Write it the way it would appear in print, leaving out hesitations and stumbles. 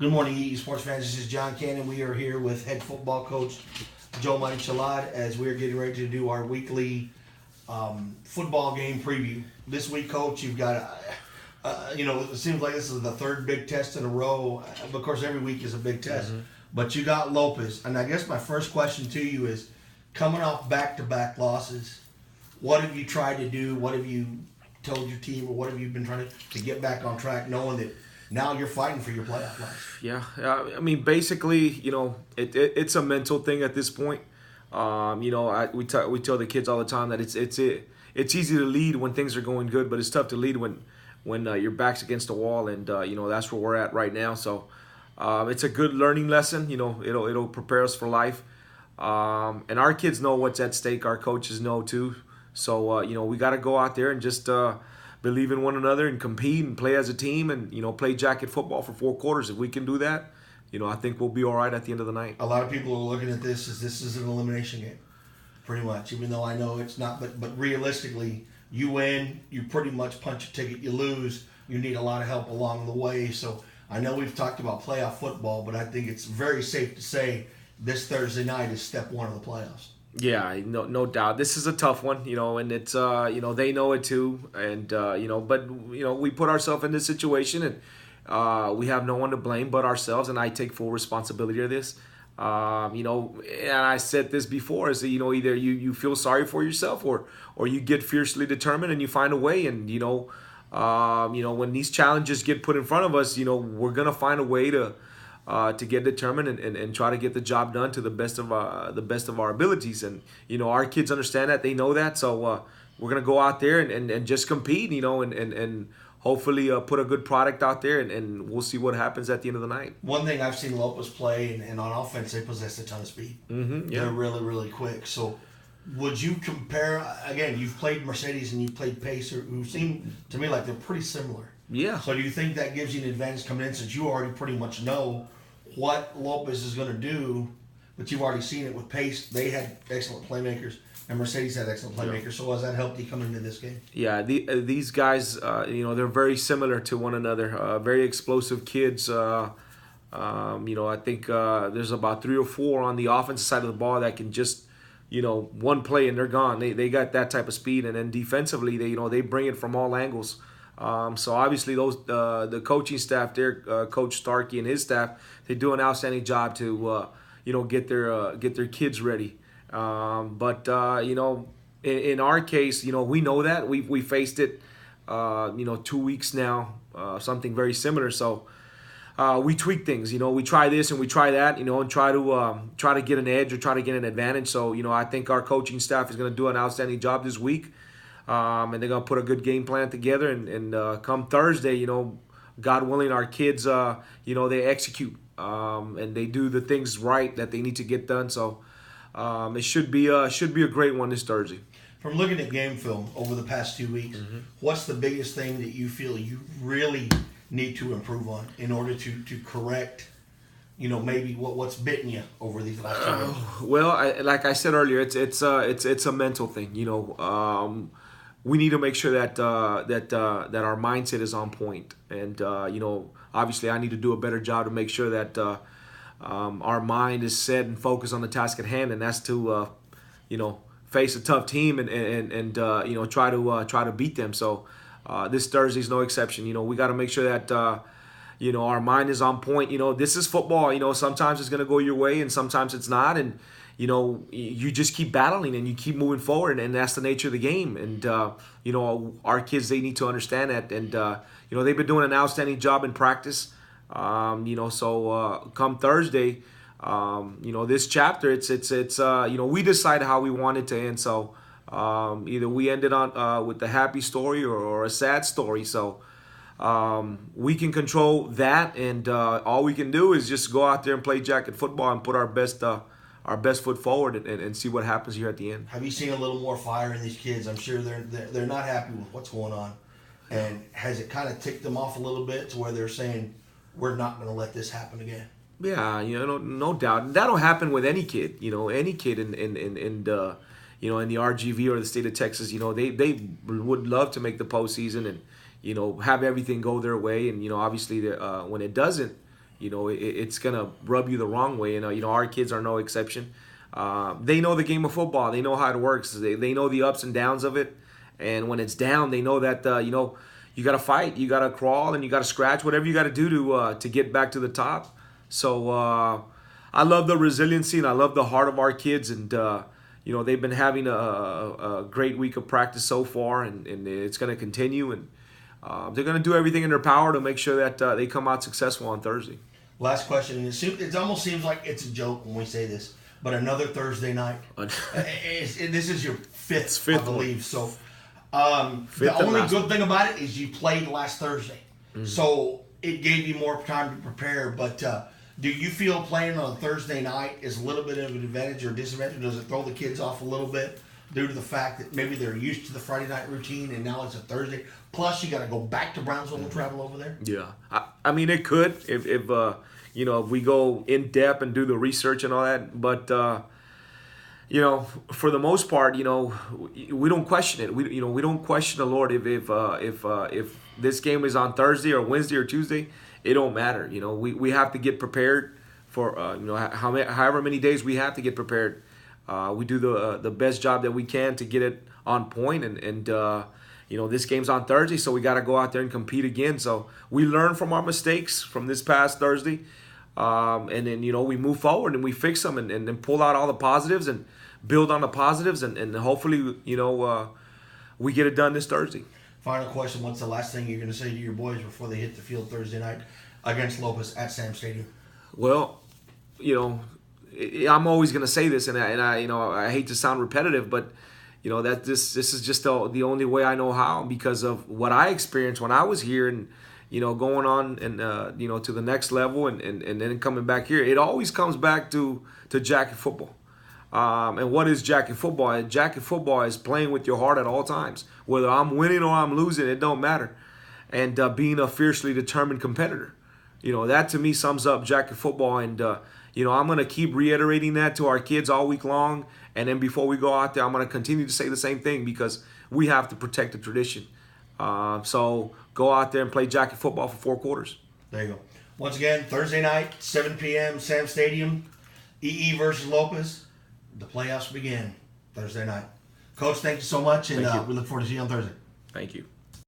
Good morning, EE Sports fans. This is John Cannon. We are here with head football coach Joe Marichalar as we are getting ready to do our weekly football game preview. This week, coach, you've got, it seems like this is the third big test in a row. Of course, every week is a big test. Mm-hmm. But you got Lopez. And I guess my first question to you is, coming off back-to-back losses, what have you tried to do? What have you told your team, or what have you been trying to get back on track, knowing that now you're fighting for your playoff life? Yeah, I mean, basically, it's a mental thing at this point. We tell the kids all the time that it's easy to lead when things are going good, but it's tough to lead when your back's against the wall, and that's where we're at right now. So it's a good learning lesson. It'll prepare us for life, and our kids know what's at stake. Our coaches know too. So we got to go out there and just believe in one another and compete and play as a team and play jacket football for 4 quarters. If we can do that, I think we'll be all right at the end of the night. A lot of people are looking at this as this is an elimination game, pretty much. Even though I know it's not, but realistically, you win, you pretty much punch a ticket. You lose, you need a lot of help along the way. So I know we've talked about playoff football, but I think it's very safe to say this Thursday night is step one of the playoffs. Yeah, no doubt. This is a tough one, and it's they know it too, and but we put ourselves in this situation, and we have no one to blame but ourselves, and I take full responsibility of this. And I said this before, is that either you feel sorry for yourself, or you get fiercely determined and you find a way, and when these challenges get put in front of us, we're gonna find a way to get determined and try to get the job done to the best of our abilities. And our kids understand that, they know that, so we're gonna go out there and just compete, and hopefully put a good product out there, and we'll see what happens at the end of the night. One thing I've seen Lopez play, and on offense they possess a ton of speed. Mm-hmm, yeah. They're really, really quick. So would you compare, again, you've played Mercedes and you've played Pacer, who seem to me like they're pretty similar. Yeah. So do you think that gives you an advantage coming in, since you already pretty much know what Lopez is going to do, but you've already seen it with Pace? They had excellent playmakers, and Mercedes had excellent playmakers. Yeah. So has that helped you come into this game? Yeah, these guys, they're very similar to one another. Very explosive kids. I think there's about 3 or 4 on the offensive side of the ball that can just, one play and they're gone. They got that type of speed, and then defensively, they bring it from all angles. So obviously the coaching staff there, Coach Starkey and his staff, they do an outstanding job to get their kids ready. But in our case, we know that we faced it 2 weeks now, something very similar. So we tweak things. We try this and we try that, and try to get an edge or try to get an advantage. So I think our coaching staff is going to do an outstanding job this week. And they're going to put a good game plan together, and come Thursday, God willing, our kids, they execute, and they do the things right that they need to get done. So it should be a great one this Thursday. From looking at game film over the past 2 weeks, mm-hmm. What's the biggest thing that you feel you really need to improve on in order to correct, maybe what's bitten you over these last 2 weeks? Well, like I said earlier, it's a mental thing. We need to make sure that our mindset is on point, and obviously I need to do a better job to make sure that our mind is set and focused on the task at hand, and that's to face a tough team and try to beat them. So this Thursday is no exception. We got to make sure that our mind is on point. This is football. Sometimes it's gonna go your way and sometimes it's not, and you just keep battling and you keep moving forward, and that's the nature of the game. And our kids, they need to understand that, and they've been doing an outstanding job in practice. So come Thursday, this chapter, it's we decide how we want it to end. So either we ended on with a happy story or a sad story. So we can control that, and all we can do is just go out there and play jacket football and put our best foot forward and see what happens here at the end. Have you seen a little more fire in these kids? I'm sure they're not happy with what's going on. And has it kind of ticked them off a little bit to where they're saying, we're not going to let this happen again? Yeah, no doubt. That'll happen with any kid. Any kid in the RGV or the state of Texas. They would love to make the postseason and have everything go their way. And obviously when it doesn't, it's gonna rub you the wrong way. And our kids are no exception. They know the game of football. They know how it works. They know the ups and downs of it. And when it's down, they know that you got to fight, you got to crawl, and you got to scratch, whatever you got to do to get back to the top. So I love the resiliency and I love the heart of our kids. And they've been having a great week of practice so far, and it's going to continue. And they're going to do everything in their power to make sure that they come out successful on Thursday. Last question. It almost seems like it's a joke when we say this, but another Thursday night. This is your fifth, I believe. So the only good thing about it is you played last Thursday. Mm-hmm. So it gave you more time to prepare. But do you feel playing on a Thursday night is a little bit of an advantage or disadvantage? Does it throw the kids off a little bit due to the fact that maybe they're used to the Friday night routine and now it's a Thursday? Plus, you got to go back to Brownsville and travel over there. Yeah, I mean it could if if we go in depth and do the research and all that. But for the most part, we don't question it. We don't question the Lord if this game is on Thursday or Wednesday or Tuesday. It don't matter. We have to get prepared for however many days we have to get prepared. We do the best job that we can to get it on point, and this game's on Thursday, so we got to go out there and compete again. So we learn from our mistakes from this past Thursday, and then we move forward and we fix them and pull out all the positives and build on the positives, and hopefully we get it done this Thursday. Final question: what's the last thing you're going to say to your boys before they hit the field Thursday night against Lopez at Sam Stadium? Well, I'm always going to say this, and I hate to sound repetitive, but that this is just the only way I know how, because of what I experienced when I was here, and going on and to the next level, and then coming back here. It always comes back to jacket football. And what is jacket football? Jacket football is playing with your heart at all times. Whether I'm winning or I'm losing, it don't matter. And being a fiercely determined competitor. That to me sums up jacket football. And I'm going to keep reiterating that to our kids all week long. And then before we go out there, I'm going to continue to say the same thing, because we have to protect the tradition. So go out there and play jacket football for 4 quarters. There you go. Once again, Thursday night, 7 p.m., Sam Stadium, EE versus Lopez. The playoffs begin Thursday night. Coach, thank you so much, and we look forward to seeing you on Thursday. Thank you.